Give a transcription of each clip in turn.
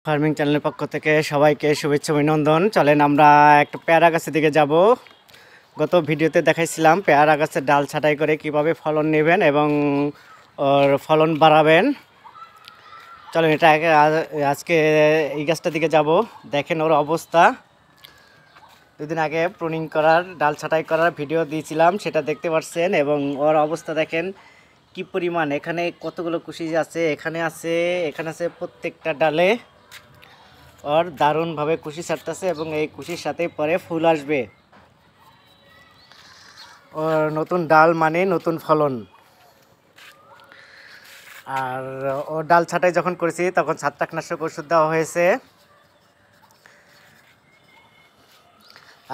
Farming চ্যানেলের পক্ষ থেকে সবাইকে শুভেচ্ছা অভিনন্দন। চলেন আমরা একটা পেয়ারা গাছের দিকে যাব। গত ভিডিওতে দেখাইছিলাম পেয়ারা গাছের ডাল ছাঁটাই করে কিভাবে ফলন নেবেন এবং ওর ফলন বাড়াবেন। চলেন এটা আজকে এই গাছটার দিকে যাব। দেখেন ওর অবস্থা। দুদিন আগে প্রুনিং করার ডাল ছাঁটাই করার ভিডিও দিয়েছিলাম, সেটা দেখতে পাচ্ছেন। এবং ওর অবস্থা দেখেন কি পরিমাণ। এখানে কতগুলো কুশি আছে, এখানে আছে প্রত্যেকটা ডালে ওর দারুণভাবে কুশি ছাড়তেছে এবং এই কুশির সাথে পরে ফুল আসবে। ওর নতুন ডাল মানে নতুন ফলন। আর ওর ডাল ছাঁটাই যখন করেছি তখন ছত্রাকনাশক ওষুধ দেওয়া হয়েছে।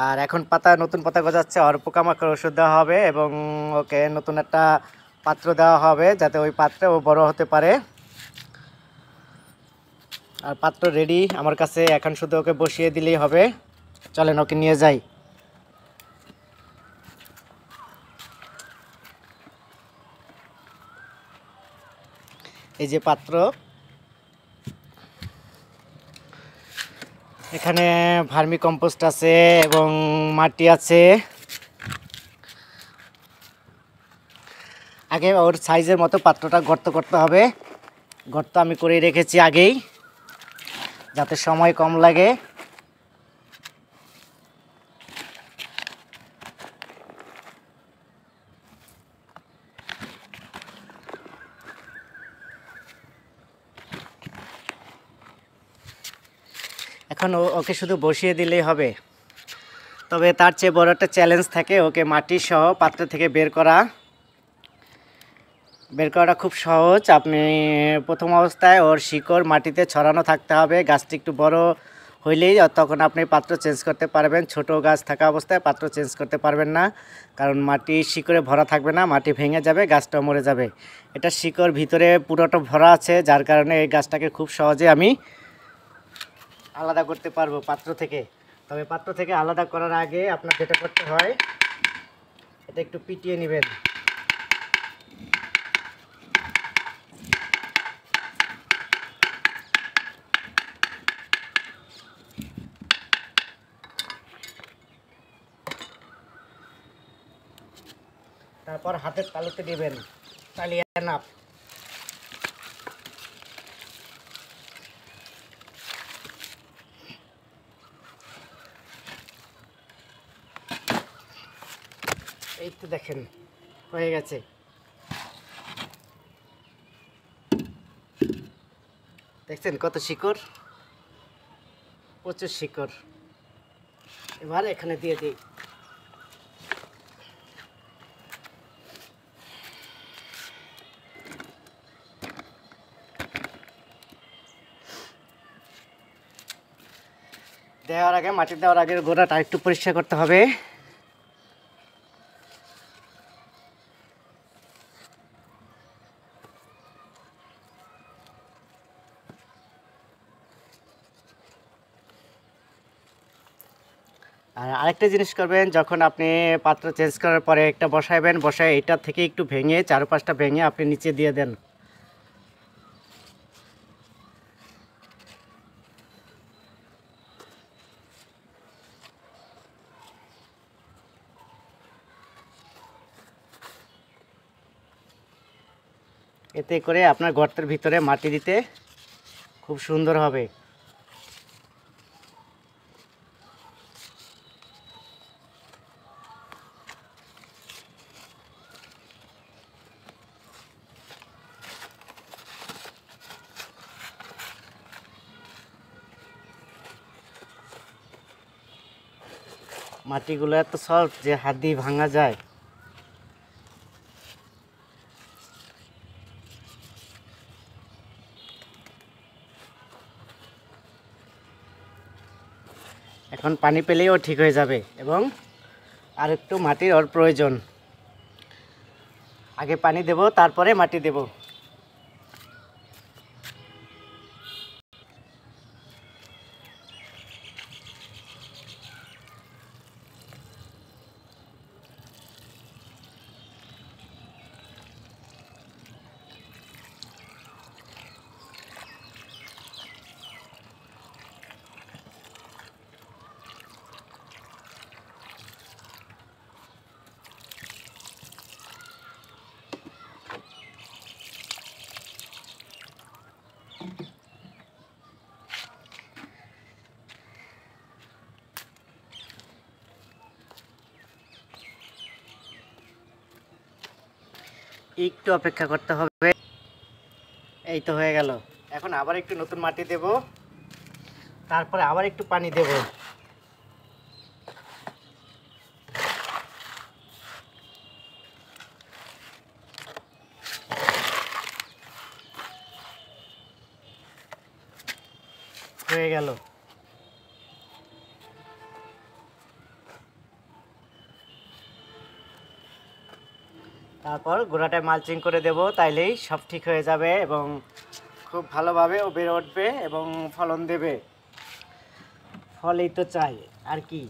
আর এখন নতুন পাতা গজাচ্ছে, আর পোকামাকড় ওষুধ দেওয়া হবে এবং ওকে নতুন একটা পাত্র দেওয়া হবে যাতে ওই পাত্রে ও বড় হতে পারে। আর পাত্র রেডি আমার কাছে, এখন শুধু ওকে বসিয়ে দিলেই হবে। চলেন ওকে নিয়ে যাই। এই যে পাত্র, এখানে ভার্মি কম্পোস্ট আছে এবং মাটি আছে। আগে ওর সাইজের মতো পাত্রটা গর্ত করতে হবে। গর্ত আমি করে রেখেছি আগেই, যাতে সময় কম লাগে। এখন ওকে শুধু বসিয়ে দিলেই হবে। তবে তার চেয়ে বড় একটা চ্যালেঞ্জ থাকে, ওকে মাটি সহ পাত্র থেকে বের করাটা খুব সহজ। আপনি প্রথম অবস্থায় ওর শিকড় মাটিতে ছড়ানো থাকতে হবে। গাছটি একটু বড় হইলেই তখন আপনি পাত্র চেঞ্জ করতে পারবেন। ছোট গাছ থাকা অবস্থায় পাত্র চেঞ্জ করতে পারবেন না, কারণ মাটি শিকড়ে ভরা থাকবে না, মাটি ভেঙে যাবে, গাছটা মরে যাবে। এটা শিকড় ভিতরে পুরোটা ভরা আছে, যার কারণে এই গাছটাকে খুব সহজে আমি আলাদা করতে পারবো পাত্র থেকে। তবে পাত্র থেকে আলাদা করার আগে আপনার যেটা করতে হয়, এটা একটু পিটিয়ে নেবেন। তারপর হাতের তালুতে দিবেন, তালিয়ে নাপ। এই তো দেখেন হয়ে গেছে। দেখছেন কত শিকড়, প্রচুর শিকড়। এবার এখানে দিয়ে দিই। মাটি দেওয়ার আগে গোড়াটা একটু পরিষ্কার করতে হবে। আর আরেকটা জিনিস করবেন, যখন আপনি পাত্র চেঞ্জ করার পরে একটা বসায় এটা থেকে একটু ভেঙে, চারপাশটা ভেঙে আপনি নিচে দিয়ে দেন। এতে করে আপনার গর্তের ভিতরে মাটি দিতে খুব সুন্দর হবে। মাটিগুলো এত সফট যে হাত দিয়ে ভাঙা যায়। এখন পানি পেলেই ও ঠিক হয়ে যাবে এবং আর একটু মাটির ওর প্রয়োজন। আগে পানি দেব, তারপরে মাটি দেব। একটু অপেক্ষা করতে হবে। এই তো হয়ে গেল। এখন আবার একটু নতুন মাটি দেব, তারপরে আবার একটু পানি দেব। হয়ে গেল। তারপর গোড়াটায় মালচিং করে দেব, তাইলেই সব ঠিক হয়ে যাবে এবং খুব ভালোভাবে ও বেড়ে উঠবে এবং ফলন দেবে। ফলই তো চাই, আর কি।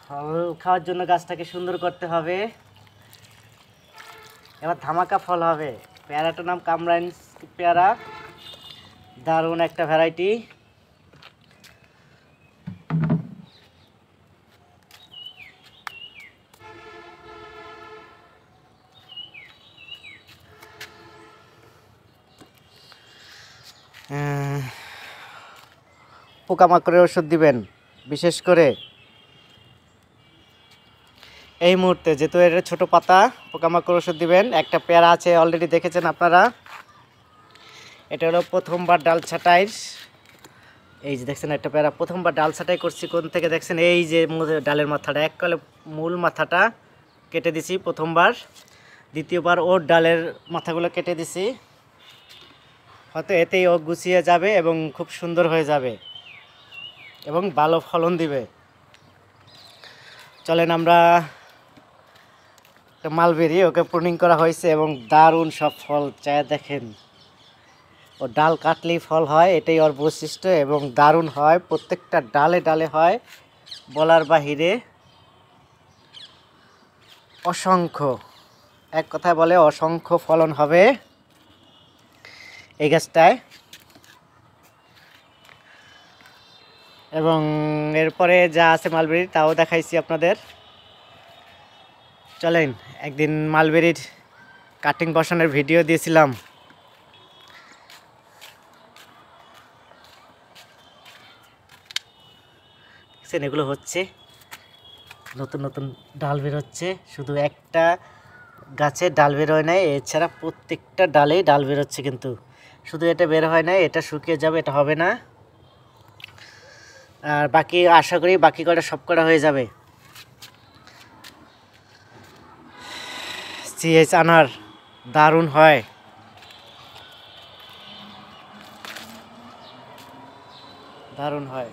ফল খাওয়ার জন্য গাছটাকে সুন্দর করতে হবে। এবার ধামাকা ফল হবে। পেয়ারাটার নাম কামরাইন পেয়ারা, দারুণ একটা ভ্যারাইটি। পোকামাকড়ের ওষুধ দিবেন বিশেষ করে এই মুহূর্তে, যেহেতু এটা ছোট পাতা। পোকামাকড় ওষুধ দিবেন। একটা পেয়ারা আছে অলরেডি দেখেছেন আপনারা, এটা হলো প্রথমবার ডাল ছাঁটাই। এই যে দেখছেন একটা পেয়ারা প্রথমবার ডাল ছাঁটাই করছি। কোন থেকে দেখছেন? এই যে ডালের মাথাটা, এককালে মূল মাথাটা কেটে দিছি প্রথমবার। দ্বিতীয়বার ওর ডালের মাথাগুলো কেটে দিছি। হয়তো এতেই ও গুছিয়ে যাবে এবং খুব সুন্দর হয়ে যাবে এবং ভালো ফলন দিবে। চলেন আমরা, একটা মালবেরি, ওকে প্রুনিং করা হয়েছে এবং দারুণ সব ফল চায় দেখেন। ও ডাল কাটলেই ফল হয়, এটাই ওর বৈশিষ্ট্য এবং দারুণ হয়। প্রত্যেকটা ডালে ডালে হয়, বলার বাহিরে। অসংখ্য, এক কথায় বলে অসংখ্য ফলন হবে এই গাছটায়। এবং এরপরে যা আছে মালবেরি তাও দেখাইছি আপনাদের। চলেন, একদিন মালবেরির কাটিং বসানোর ভিডিও দিয়েছিলাম। দেখছেন এগুলো হচ্ছে, নতুন নতুন ডাল বেরোচ্ছে। শুধু একটা গাছে ডাল বের হয় নাই, এছাড়া প্রত্যেকটা ডালেই ডাল বেরোচ্ছে। কিন্তু শুধু এটা বের হয় নাই, এটা শুকিয়ে যাবে, এটা হবে না। আর বাকি আশা করি বাকি কটা সব কটা হয়ে যাবে। সিএইচ আনার দারুণ হয়। দারুণ হয়।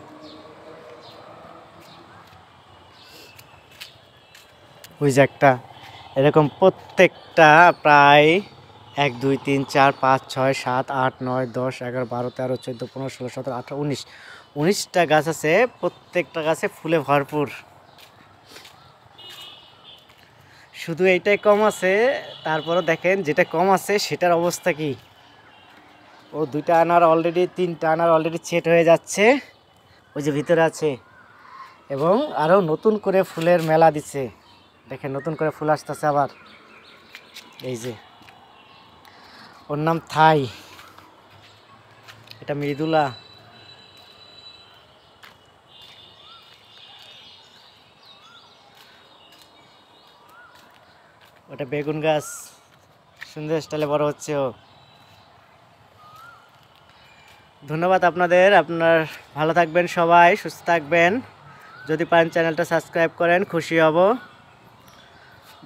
ওই যে একটা এরকম প্রত্যেকটা প্রায় 1 2 3 4 5 6 7 8 9 10 11 12 13 14 15 16 17 18 19 19টা গাছ আছে। প্রত্যেকটা গাছে ফুলে ভরপুর। শুধু এইটাই কম আছে, তারপরে দেখেন যেটা কম আছে সেটার অবস্থা কি। ও 2টা আনার অলরেডি, 3টা আনার অলরেডি সেট হয়ে যাচ্ছে, ওই যে ভিতরে আছে। এবং আরও নতুন করে ফুলের মেলা দিচ্ছে। দেখেন নতুন করে ফুল আসতেছে আবার। এই যে ওর নাম থাই, এটা মৃদুলা। ওটা বেগুন গাছ, সুন্দর স্টাইলে বড় হচ্ছে ও। ধন্যবাদ আপনাদের। আপনার ভালো থাকবেন, সবাই সুস্থ থাকবেন। যদি পারেন চ্যানেলটা সাবস্ক্রাইব করেন, খুশি হব।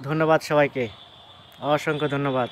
ধন্যবাদ সবাইকে, অসংখ্য ধন্যবাদ।